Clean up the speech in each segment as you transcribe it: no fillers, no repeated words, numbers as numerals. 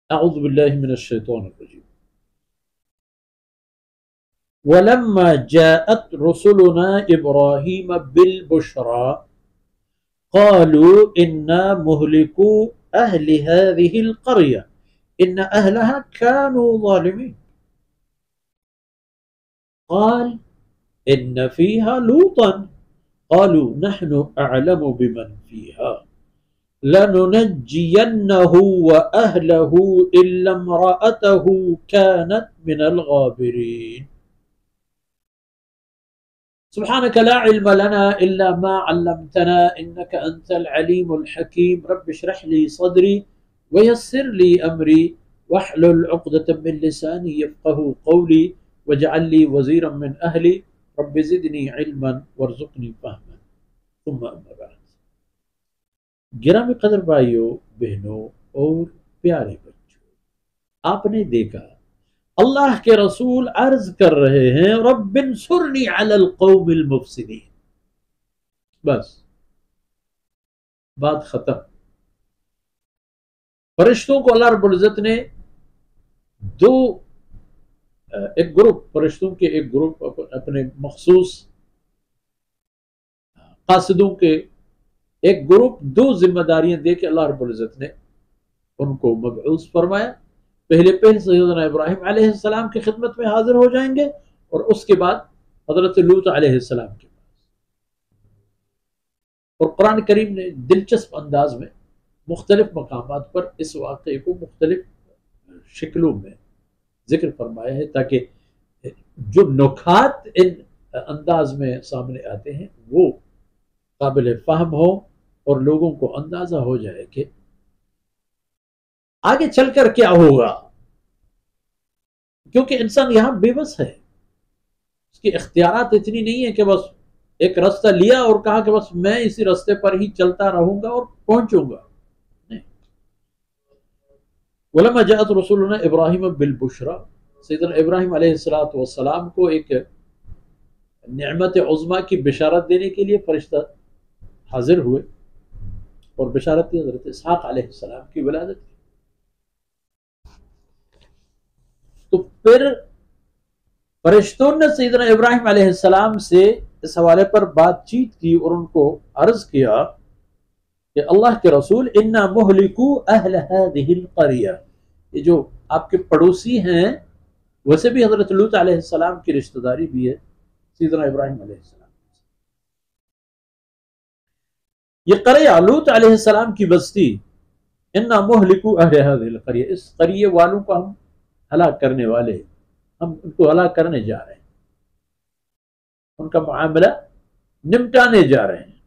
اعوذ باللہ من الشیطان الرجیم ولما جاءت رسلنا ابراہیم بالبشرى قالوا انا مهلكو اہل هذه القرية ان اہلها كانوا ظالمين قال ان فيها لوطا قالوا نحن اعلم بمن فيها لننجينه وأهله إلا امرأته كانت من الغابرين سبحانك لا علم لنا إلا ما علمتنا إنك أنت العليم الحكيم رب اشرح لي صدري ويسر لي أمري واحلل عقدة من لساني يفقه قولي واجعل لي وزيرا من أهلي رب زدني علما وارزقني فهما ثم أما بعد گرامی قدر بھائیوں بہنوں اور پیارے بچوں، آپ نے دیکھا اللہ کے رسول عرض کر رہے ہیں رب انصرنی علی القوم المفسدین، بس بات ختم۔ فرشتوں کو اللہ رب العزت نے ایک گروپ فرشتوں کے ایک گروپ اپنے مخصوص قاصدوں کے ایک گروپ دو ذمہ داریاں دے کے اللہ رب العزت نے ان کو مبعوث فرمایا۔ پہلے سیدنا ابراہیم علیہ السلام کی خدمت میں حاضر ہو جائیں گے اور اس کے بعد حضرت لوط علیہ السلام کے پاس۔ اور قرآن کریم نے دلچسپ انداز میں مختلف مقامات پر اس واقعے کو مختلف شکلوں میں ذکر فرمایا ہے تاکہ جو نکات ان انداز میں سامنے آتے ہیں وہ قابل فہم ہو اور لوگوں کو اندازہ ہو جائے کہ آگے چل کر کیا ہوگا، کیونکہ انسان یہاں بے بس ہے، اس کی اختیارات اتنی نہیں ہے کہ بس ایک راستہ لیا اور کہا کہ بس میں اسی راستے پر ہی چلتا رہوں گا اور پہنچوں گا، نہیں۔ ولما جاءت رسولنا ابراہیم بالبشرى، سیدنا ابراہیم علیہ السلام کو ایک نعمت عظمیٰ کی بشارت دینے کے لیے فرشتہ حاضر ہوئے اور بشارت تھی حضرت اسحاق علیہ السلام کی ولادت کی۔ تو پھر فرشتوں نے سیدنا ابراہیم علیہ السلام سے اس حوالے پر بات چیت کی اور ان کو عرض کیا کہ اللہ کے رسول انا مہلکو اہل هذه القریہ، یہ جو آپ کے پڑوسی ہیں ویسے بھی حضرت لوط علیہ السلام کی رشتہ داری بھی ہے سیدنا ابراہیم علیہ السلام۔ یہ قریہ لوط علیہ السلام کی بستی، انا مہلکو اہل هذه القریہ، اس قریے والوں کو ہم ہلاک کرنے والے، ہم ان کو ہلاک کرنے جا رہے ہیں، ان کا معاملہ نمٹانے جا رہے ہیں۔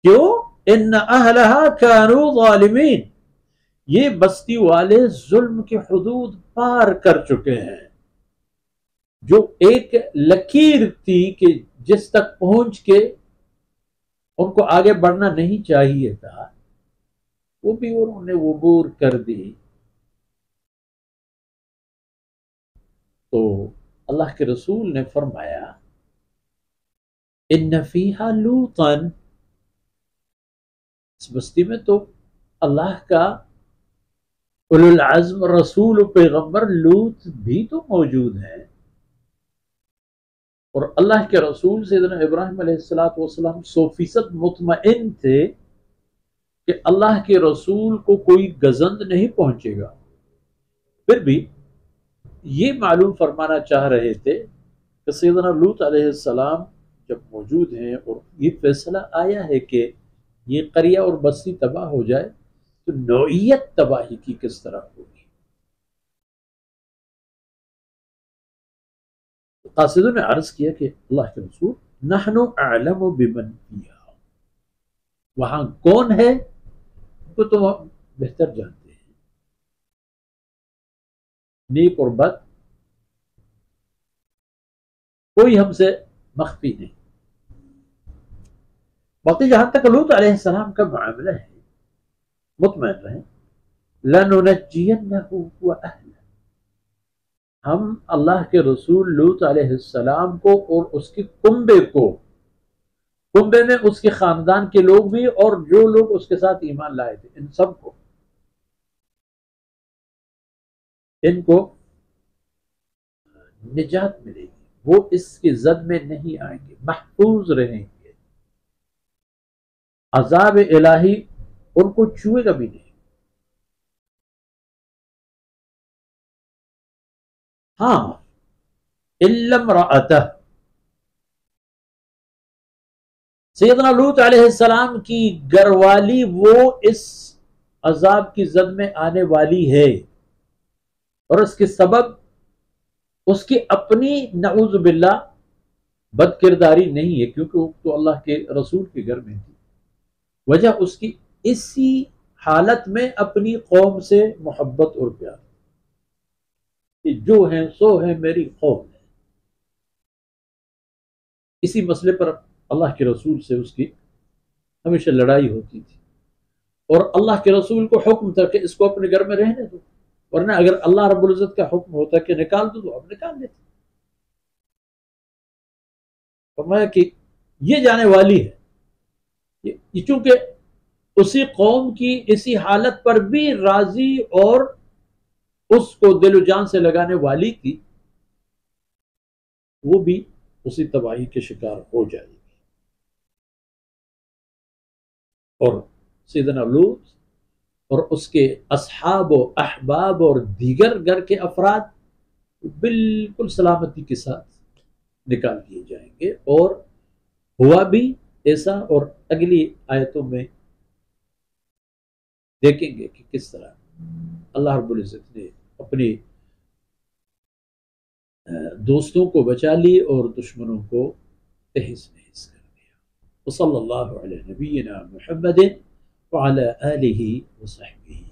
کیوں؟ ان اہلها كانوا ظالمین، یہ بستی والے ظلم کی حدود پار کر چکے ہیں، جو ایک لکیر تھی کہ جس تک پہنچ کے ان کو آگے بڑھنا نہیں چاہیے تھا وہ بھی انہوں نے عبور کر دی۔ تو اللہ کے رسول نے فرمایا ان فیہا لوطا، اس بستی میں تو اللہ کا اولو العزم رسول و پیغمبر لوط بھی تو موجود ہیں، اور اللہ کے رسول سیدنا ابراہیم علیہ السلام 100% مطمئن تھے کہ اللہ کے رسول کو کوئی گزند نہیں پہنچے گا، پھر بھی یہ معلوم فرمانا چاہ رہے تھے کہ سیدنا لوط علیہ السلام جب موجود ہیں اور یہ فیصلہ آیا ہے کہ یہ قریہ اور بستی تباہ ہو جائے تو نوعیت تباہی کی کس طرح ہوگی۔ قاصدوں نے عرض کیا کہ اللہ کے رسول نحن اعلم بمن فیہا، وہاں کون ہے وہ تو ہم بہتر جانتے ہیں، نیک اور بد کوئی ہم سے مخفی نہیں۔ باقی جہاں تک لوط علیہ السلام کا معاملہ ہے مطمئن رہیں، لَنُنَجِّيَنَّهُ وَأَهْلَهُ، ہم اللہ کے رسول لوط علیہ السلام کو اور اس کے کنبے میں اس کے خاندان کے لوگ بھی اور جو لوگ اس کے ساتھ ایمان لائے تھے ان سب کو ان کو نجات ملے گی، وہ اس کی زد میں نہیں آئیں گے، محفوظ رہیں گے، عذاب الہی ان کو چھوئے گا بھی نہیں۔ ہاں، الا امرأتہ، سیدنا لوط علیہ السلام کی گھر والی وہ اس عذاب کی زد میں آنے والی ہے، اور اس کے سبب اس کی اپنی نعوذ باللہ بد کرداری نہیں ہے، کیونکہ وہ تو اللہ کے رسول کے گھر میں تھی، وجہ اس کی اسی حالت میں اپنی قوم سے محبت اور پیار، کہ جو ہیں سو ہیں میری قوم ہے۔ اسی مسئلے پر اللہ کے رسول سے اس کی ہمیشہ لڑائی ہوتی تھی، اور اللہ کے رسول کو حکم تھا کہ اس کو اپنے گھر میں رہنے دو، ورنہ اگر اللہ رب العزت کا حکم ہوتا کہ نکال دو تو اب نکال دیتے۔ فرمایا کہ یہ جانے والی ہے، یہ چونکہ اسی قوم کی اسی حالت پر بھی راضی اور اس کو دل و جان سے لگانے والی تھی، وہ بھی اسی تباہی کے شکار ہو جائے گی۔ اور سیدنا لوط اور اس کے اصحاب و احباب اور دیگر گھر کے افراد بالکل سلامتی کے ساتھ نکال دیے جائیں گے، اور ہوا بھی ایسا، اور اگلی آیتوں میں دیکھیں گے کہ کس طرح اللہ رب العزت نے اپنے دوستوں کو بچا لی اور دشمنوں کو تہس نہس کر دیا۔ وصلی اللہ علیہ نبینا محمد وعلی آلہ وصحبہ۔